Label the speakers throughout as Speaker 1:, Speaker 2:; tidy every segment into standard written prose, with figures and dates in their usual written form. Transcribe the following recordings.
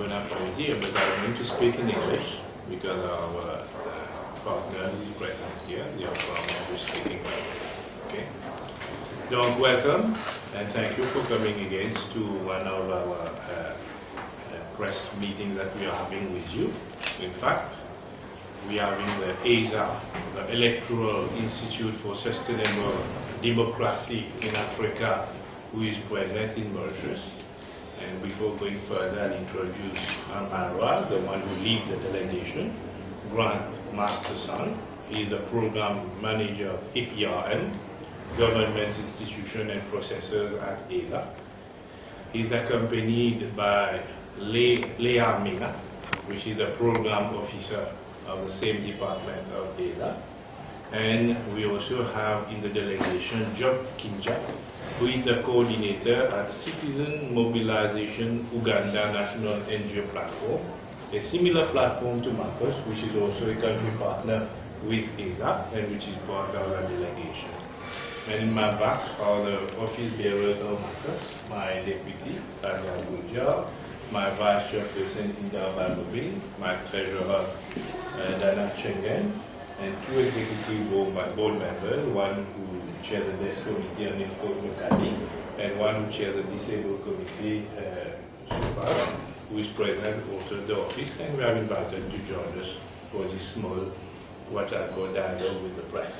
Speaker 1: don't have to here, but I'm going to speak in English because our partner is present here. They are from English-speaking countries. Okay. Donc, welcome and thank you for coming again to one of our press meetings that we are having with you. In fact, we are having the EISA, the Electoral Institute for Sustainable Democracy in Africa, who is present in Mauritius. And before going further, I'll introduce Maurice, the one who leads the delegation, Grant Masterson. He is the program manager of APRM, Government Institution and Processors at EISA. He's accompanied by Leah Mina, which is the program officer of the same department of EISA. And we also have in the delegation Job Kinja, who is the coordinator at Citizen Mobilization Uganda National NGO Platform, a similar platform to Marcus, which is also a country partner with EISA and which is part of our delegation. And in my back are the office bearers of Marcus, my deputy, Tanya Gujja, my vice chairperson, Inda Balobin, my treasurer, Dana Chengen, and two executive board members, one who chairs the desk committee on Info-Locally, and one who chairs the disabled committee, who is present also at the office, and we are invited to join us for this small, what I call dialogue with the press.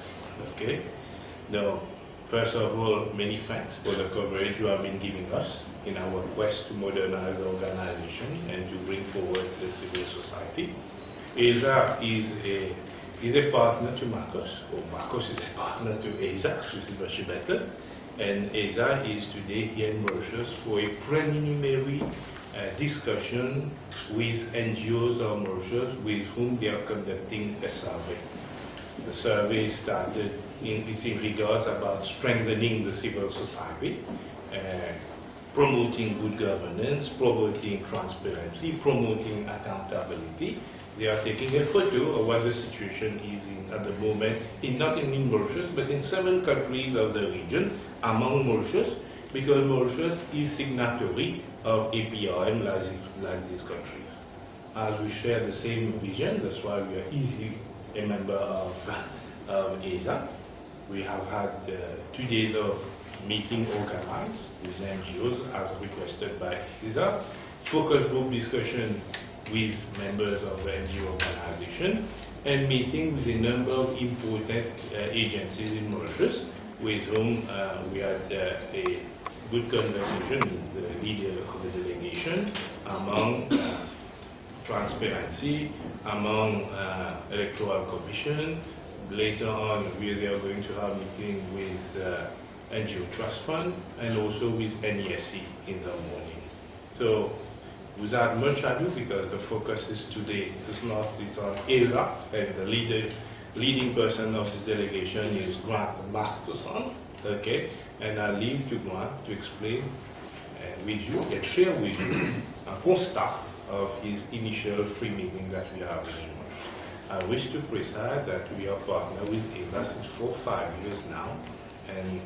Speaker 1: Okay? Now, first of all, many thanks for the coverage you have been giving us in our quest to modernize the organization and to bring forward the civil society. EISA is a partner to Marcus, or Marcus is a partner to EISA, which is much better. And EISA is today here in Mauritius for a preliminary discussion with NGOs of Mauritius with whom they are conducting a survey. The survey started in regards about strengthening the civil society, promoting good governance, promoting transparency, promoting accountability. They are taking a photo of what the situation is at the moment, not only in Mauritius, but in several countries of the region, among Mauritius, because Mauritius is signatory of APRM like these countries. As we share the same vision, that's why we are easily a member of EISA. We have had 2 days of meeting organized with NGOs as requested by EISA, focus group discussion with members of the NGO organization, and meeting with a number of important agencies in Mauritius with whom we had a good conversation with the leader of the delegation among transparency, among electoral commission. Later on, we are going to have a meeting with NGO Trust Fund and also with NESC in the morning. So, without much ado, because the focus is today is on EISA, and the leading person of this delegation is Grant Masterson. Okay, and I leave to Grant to explain with you and share with you a constat of his initial free meeting that we are having in March. I wish to preside that we are partnered with EISA since 4 or 5 years now, and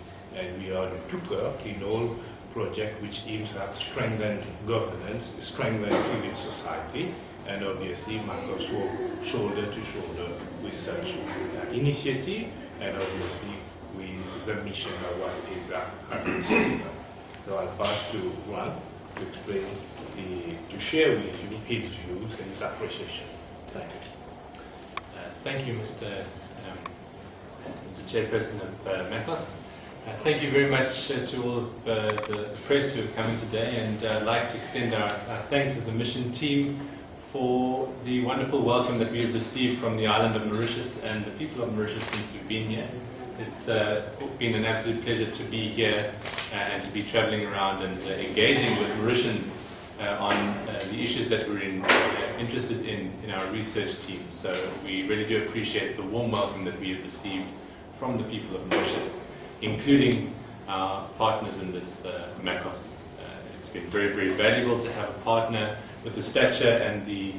Speaker 1: we are the tutor in all project which aims at strengthen governance, strengthen civil society, and obviously Marcus work shoulder to shoulder with such initiative, and obviously with the mission of what EISA has been setting up. So I'll pass to Grant to explain, to share with you his views and his appreciation. Thank you.
Speaker 2: Thank you, Mr. Chairperson of MECOS. Thank you very much to all the press who have come in today, and I'd like to extend our thanks as a mission team for the wonderful welcome that we have received from the island of Mauritius and the people of Mauritius since we've been here. It's been an absolute pleasure to be here and to be traveling around and engaging with Mauritians on the issues that we're interested in our research team. So we really do appreciate the warm welcome that we have received from the people of Mauritius, including our partners in this MECOS. It's been very, very valuable to have a partner with the stature and the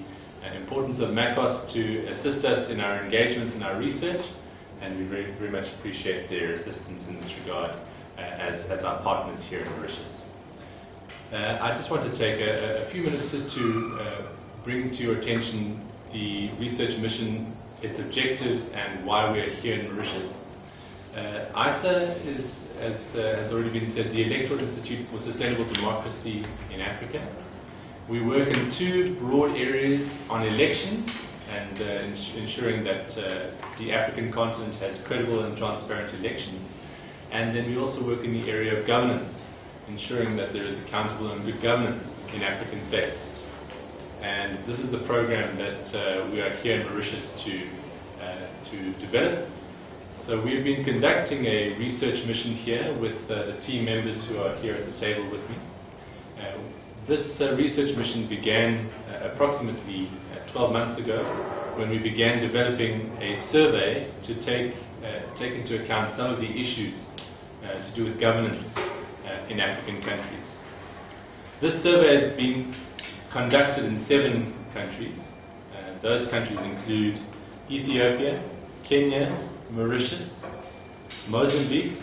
Speaker 2: importance of MECOS to assist us in our engagements and our research, and we very, very much appreciate their assistance in this regard as our partners here in Mauritius. I just want to take a few minutes just to bring to your attention the research mission, its objectives, and why we are here in Mauritius. EISA is, as has already been said, the Electoral Institute for Sustainable Democracy in Africa. We work in two broad areas on elections and ensuring that the African continent has credible and transparent elections. And then we also work in the area of governance, ensuring that there is accountable and good governance in African states. And this is the program that we are here in Mauritius to develop. So we've been conducting a research mission here with the team members who are here at the table with me. This research mission began approximately 12 months ago when we began developing a survey to take into account some of the issues to do with governance in African countries. This survey has been conducted in 7 countries. Those countries include Ethiopia, Kenya, Mauritius, Mozambique,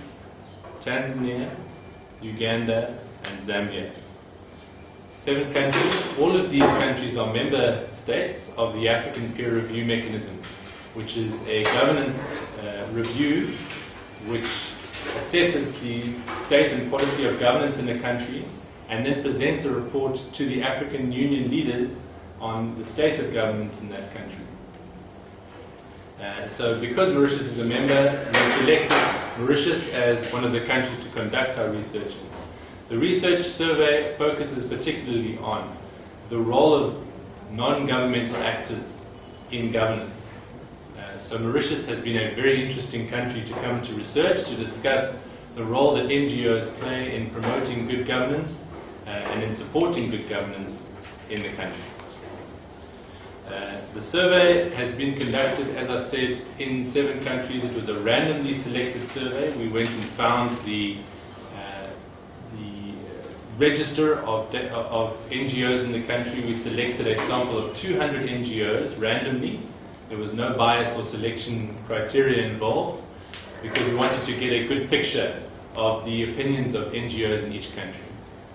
Speaker 2: Tanzania, Uganda, and Zambia. 7 countries. All of these countries are member states of the African Peer Review Mechanism, which is a governance review which assesses the state and quality of governance in a country and then presents a report to the African Union leaders on the state of governance in that country. So because Mauritius is a member, we selected Mauritius as one of the countries to conduct our research in. The research survey focuses particularly on the role of non-governmental actors in governance. So Mauritius has been a very interesting country to come to research, to discuss the role that NGOs play in promoting good governance and in supporting good governance in the country. The survey has been conducted, as I said, in 7 countries. It was a randomly selected survey. We went and found the register of NGOs in the country. We selected a sample of 200 NGOs randomly. There was no bias or selection criteria involved because we wanted to get a good picture of the opinions of NGOs in each country.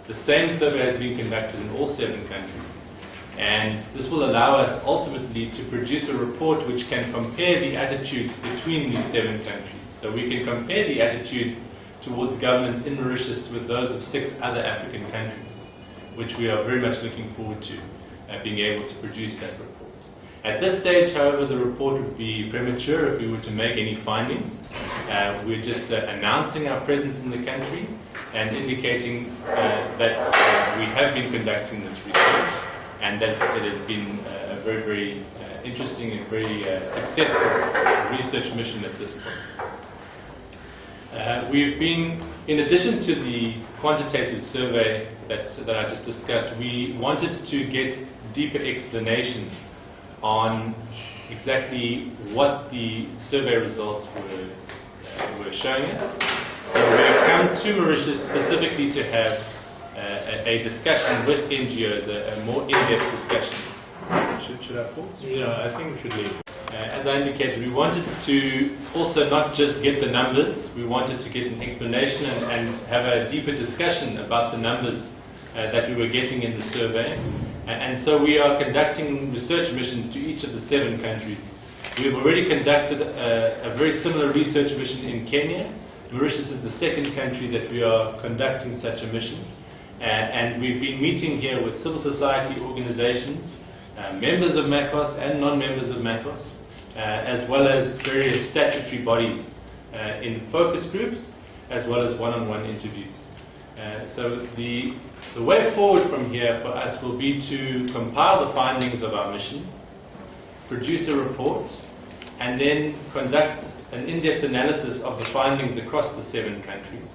Speaker 2: The same survey has been conducted in all 7 countries. And this will allow us ultimately to produce a report which can compare the attitudes between these 7 countries. So we can compare the attitudes towards governance in Mauritius with those of 6 other African countries, which we are very much looking forward to being able to produce that report. At this stage, however, the report would be premature if we were to make any findings. We're just announcing our presence in the country and indicating that we have been conducting this research and that it has been a very, very interesting and very successful research mission at this point. We've been, in addition to the quantitative survey that I just discussed, we wanted to get deeper explanation on exactly what the survey results were showing us. So we have come to Mauritius specifically to have a discussion with NGOs, a more in-depth discussion. Should I pause?
Speaker 1: Yeah, I think we should leave.
Speaker 2: As I indicated, we wanted to also not just get the numbers, we wanted to get an explanation and have a deeper discussion about the numbers that we were getting in the survey. And so we are conducting research missions to each of the 7 countries. We have already conducted a very similar research mission in Kenya. Mauritius is the 2nd country that we are conducting such a mission. And we've been meeting here with civil society organizations, members of MACOS and non-members of MACOS, as well as various statutory bodies in focus groups, as well as one-on-one interviews. So the way forward from here for us will be to compile the findings of our mission, produce a report, and then conduct an in-depth analysis of the findings across the 7 countries.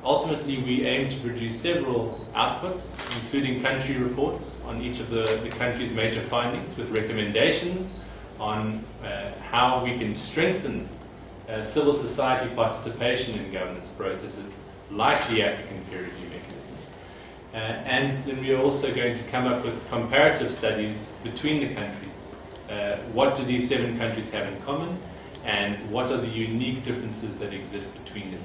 Speaker 2: Ultimately, we aim to produce several outputs, including country reports on each of the country's major findings, with recommendations on how we can strengthen civil society participation in governance processes like the African Peer Review Mechanism. And then we are also going to come up with comparative studies between the countries. What do these 7 countries have in common, and what are the unique differences that exist between them?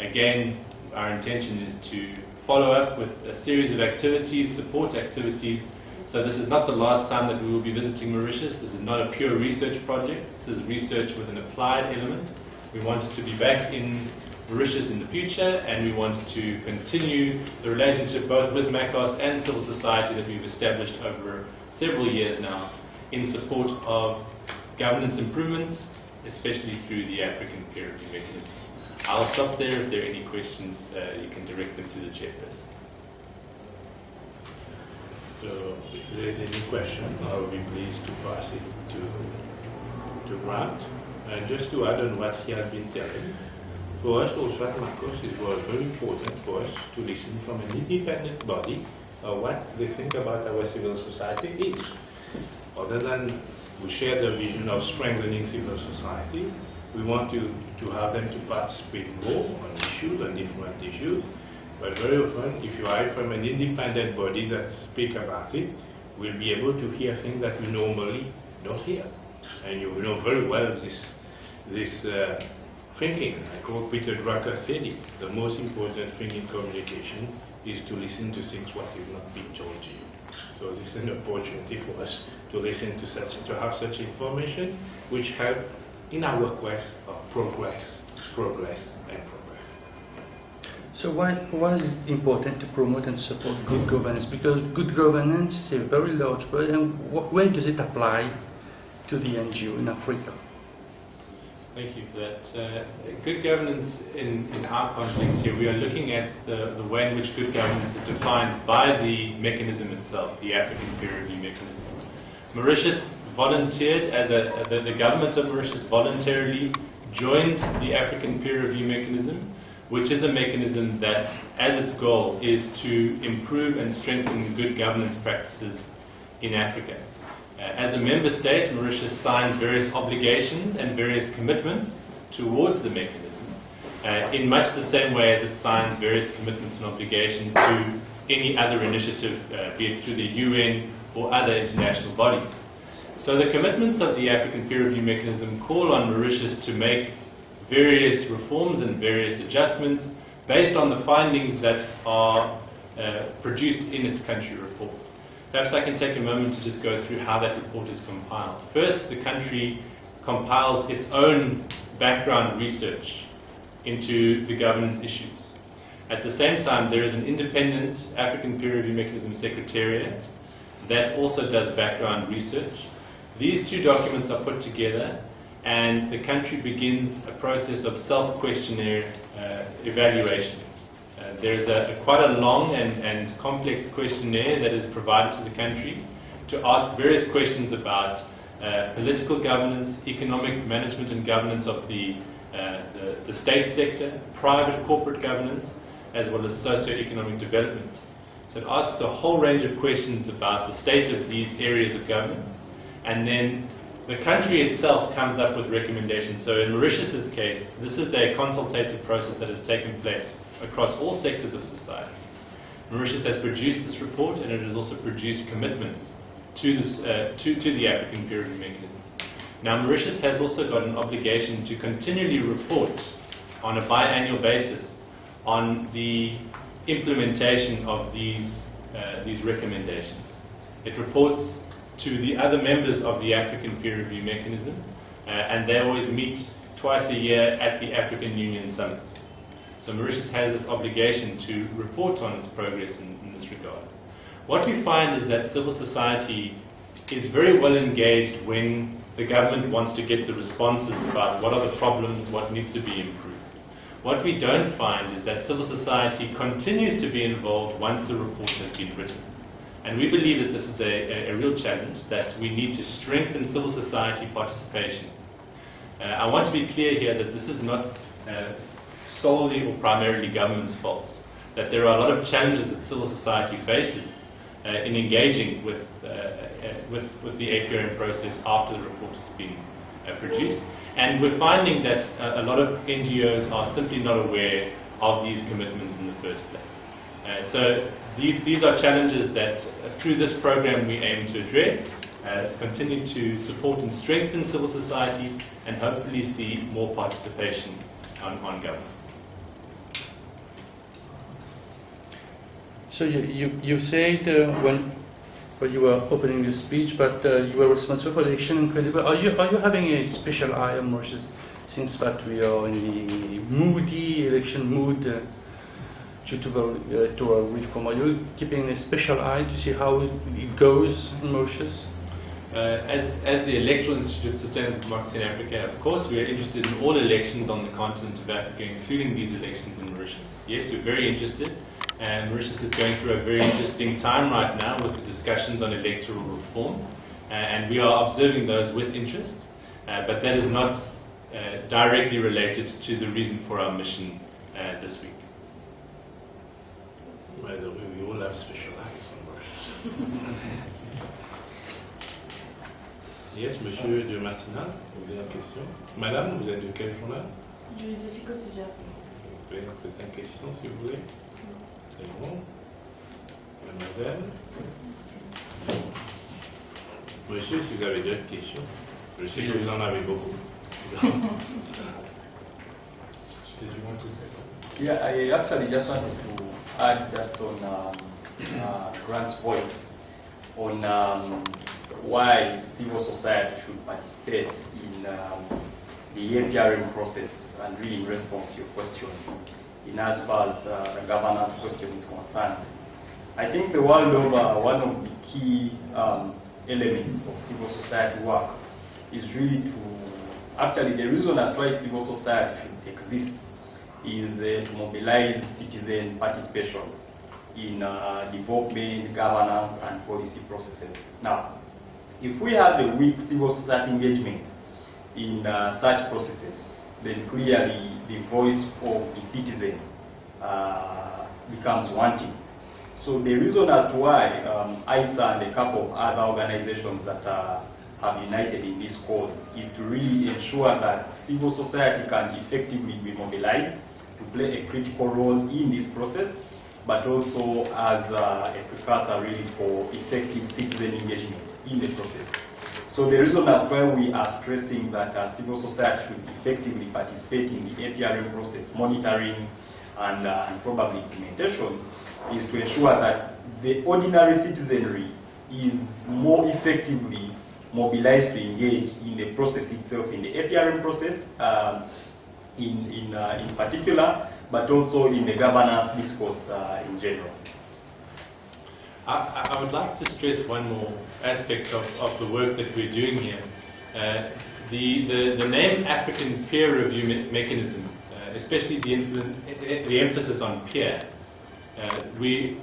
Speaker 2: Again, our intention is to follow up with a series of activities, support activities. So this is not the last time that we will be visiting Mauritius. This is not a pure research project. This is research with an applied element. We wanted to be back in Mauritius in the future, and we wanted to continue the relationship both with MACOS and civil society that we've established over several years now in support of governance improvements, especially through the African peer review mechanism. I'll stop there. If there are any questions, you can direct them to the chairperson.
Speaker 1: So if there is any question, I will be pleased to pass it to Grant. And just to add on what he has been telling, for us also at MACOS, it was very important for us to listen from an independent body what they think about our civil society is. Other than we share the vision of strengthening civil society, we want to have them to participate more on issues, on different issues. But very often, if you are from an independent body that speak about it, we'll be able to hear things that we normally don't hear. And you know very well this thinking. Like what Peter Drucker said, the most important thing in communication is to listen to things what is not being told to you. So this is an opportunity for us to listen to have such information, which help in our quest of progress.
Speaker 3: So why is it important to promote and support good governance? Because good governance is a very large word, and where does it apply to the NGO in Africa?
Speaker 2: Thank you for that. Good governance in our context here, we are looking at the way in which good governance is defined by the mechanism itself, the African peer review mechanism. Mauritius volunteered, the government of Mauritius voluntarily joined the African peer review mechanism, which is a mechanism that, as its goal, is to improve and strengthen good governance practices in Africa. As a member state, Mauritius signed various obligations and various commitments towards the mechanism, in much the same way as it signs various commitments and obligations to any other initiative, be it through the UN or other international bodies. So the commitments of the African peer review mechanism call on Mauritius to make various reforms and various adjustments based on the findings that are produced in its country report. Perhaps I can take a moment to just go through how that report is compiled. First, the country compiles its own background research into the governance issues. At the same time, there is an independent African peer review mechanism secretariat that also does background research. These two documents are put together, and the country begins a process of self-questionnaire evaluation. There's quite a long and complex questionnaire that is provided to the country to ask various questions about political governance, economic management and governance of the state sector, private corporate governance, as well as socio-economic development. So it asks a whole range of questions about the state of these areas of governance, and then the country itself comes up with recommendations. So in Mauritius's case, this is a consultative process that has taken place across all sectors of society. Mauritius has produced this report, and it has also produced commitments to the African peer review mechanism. Now, Mauritius has also got an obligation to continually report on a biannual basis on the implementation of these recommendations. It reports to the other members of the African peer review mechanism, and they always meet twice a year at the African Union summits. So Mauritius has this obligation to report on its progress in this regard. What we find is that civil society is very well engaged when the government wants to get the responses about what are the problems, what needs to be improved. What we don't find is that civil society continues to be involved once the report has been written. And we believe that this is a real challenge, that we need to strengthen civil society participation. I want to be clear here that this is not solely or primarily government's fault, that there are a lot of challenges that civil society faces in engaging with the APRM process after the report has been produced. And we're finding that a lot of NGOs are simply not aware of these commitments in the first place. So these are challenges that through this program we aim to address, continue to support and strengthen civil society, and hopefully see more participation on governance.
Speaker 3: So you said when you were opening the speech, but you were responsible for the election in Cote d'Ivoire. Are you having a special eye on Mauritius, since that we are in the moody election mood due to a reform? Are you keeping a special eye to see how it goes in Mauritius?
Speaker 2: As the Electoral Institute of Sustainable Democracy in Africa, of course, we are interested in all elections on the continent of Africa, including these elections in Mauritius. Yes, we're very interested, and Mauritius is going through a very interesting time right now with the discussions on electoral reform, and we are observing those with interest, but that is not directly related to the reason for our mission this week.
Speaker 1: By the way, we all have special eyes on Mauritius. Yes, Monsieur de Martinal, vous avez une question. Madame, vous êtes de quel journal?
Speaker 4: Du défi quotidien.
Speaker 1: Vous pouvez poser une question si vous voulez. C'est bon. Mademoiselle. Monsieur, si vous avez d'autres questions, je sais que vous en avez beaucoup.
Speaker 2: Did you want to say something?
Speaker 5: Yeah, I actually just wanted to add just on Grant's voice on why civil society should participate in the APRM process, and really in response to your question, in as far as the governance question is concerned. I think the world over, one of the key elements of civil society work is really to, actually the reason as why civil society should exist is to mobilize citizen participation in development, governance, and policy processes. Now, if we have a weak civil society engagement in such processes, then clearly the voice of the citizen becomes wanting. So the reason as to why EISA and a couple of other organizations that have united in this cause is to really ensure that civil society can effectively be mobilized to play a critical role in this process, but also as a precursor really for effective citizen engagement in the process. So the reason as why we are stressing that civil society should effectively participate in the APRM process, monitoring and probably implementation, is to ensure that the ordinary citizenry is more effectively mobilized to engage in the process itself, in the APRM process in particular, but also in the governance discourse in general.
Speaker 2: I would like to stress one more aspect of the work that we're doing here. The name African Peer Review Mechanism, especially the emphasis on peer, the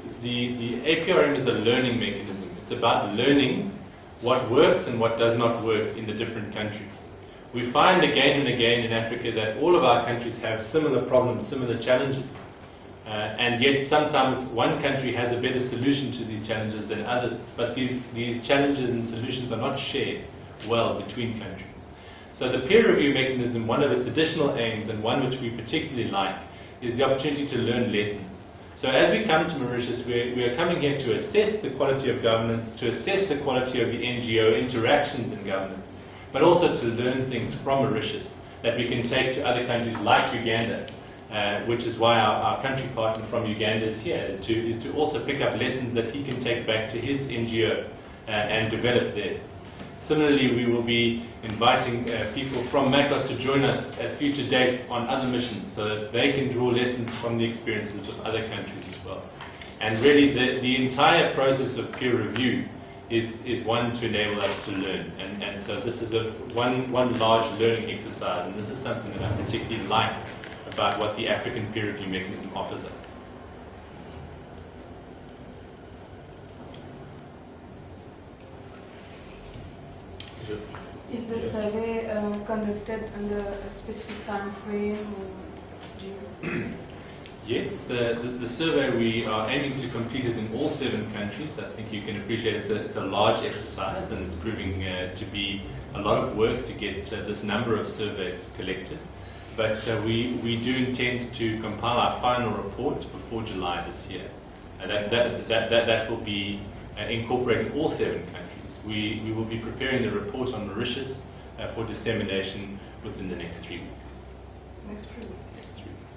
Speaker 2: APRM is a learning mechanism. It's about learning what works and what does not work in the different countries. We find again and again in Africa that all of our countries have similar problems, similar challenges. And yet sometimes one country has a better solution to these challenges than others, but these challenges and solutions are not shared well between countries. So the peer review mechanism, one of its additional aims, and one which we particularly like, is the opportunity to learn lessons. So as we come to Mauritius, we are coming here to assess the quality of governance, to assess the quality of the NGO interactions in governance, but also to learn things from Mauritius that we can take to other countries like Uganda, which is why our country partner from Uganda is here, is to also pick up lessons that he can take back to his NGO and develop there. Similarly, we will be inviting people from MACOS to join us at future dates on other missions so that they can draw lessons from the experiences of other countries as well. And really, the entire process of peer review is one to enable us to learn. And so this is one large learning exercise, and this is something that I particularly like about what the African Peer Review Mechanism offers us.
Speaker 4: Is the survey conducted under a specific time frame, or do you?
Speaker 2: Yes, the survey, we are aiming to complete it in all 7 countries. I think you can appreciate it's a large exercise, and it's proving to be a lot of work to get this number of surveys collected. But we do intend to compile our final report before July this year. And that will be incorporating all 7 countries. We will be preparing the report on Mauritius for dissemination within the next 3 weeks.
Speaker 4: Next 3 weeks.
Speaker 2: Next 3 weeks.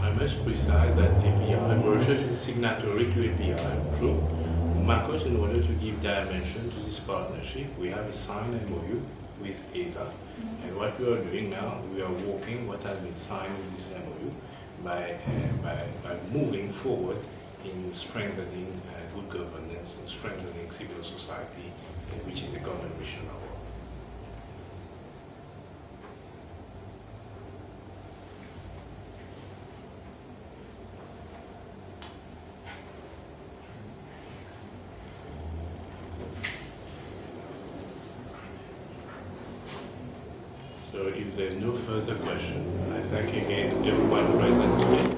Speaker 1: I must precise that API, Mauritius is signatory to API. True. Marcos, in order to give dimension to this partnership, we have a signed MOU with EISA. And what we are doing now, we are working what has been signed with this MOU by moving forward in strengthening good governance and strengthening civil society, which is a common mission of ours. So if there's no further question, I thank again everyone present today.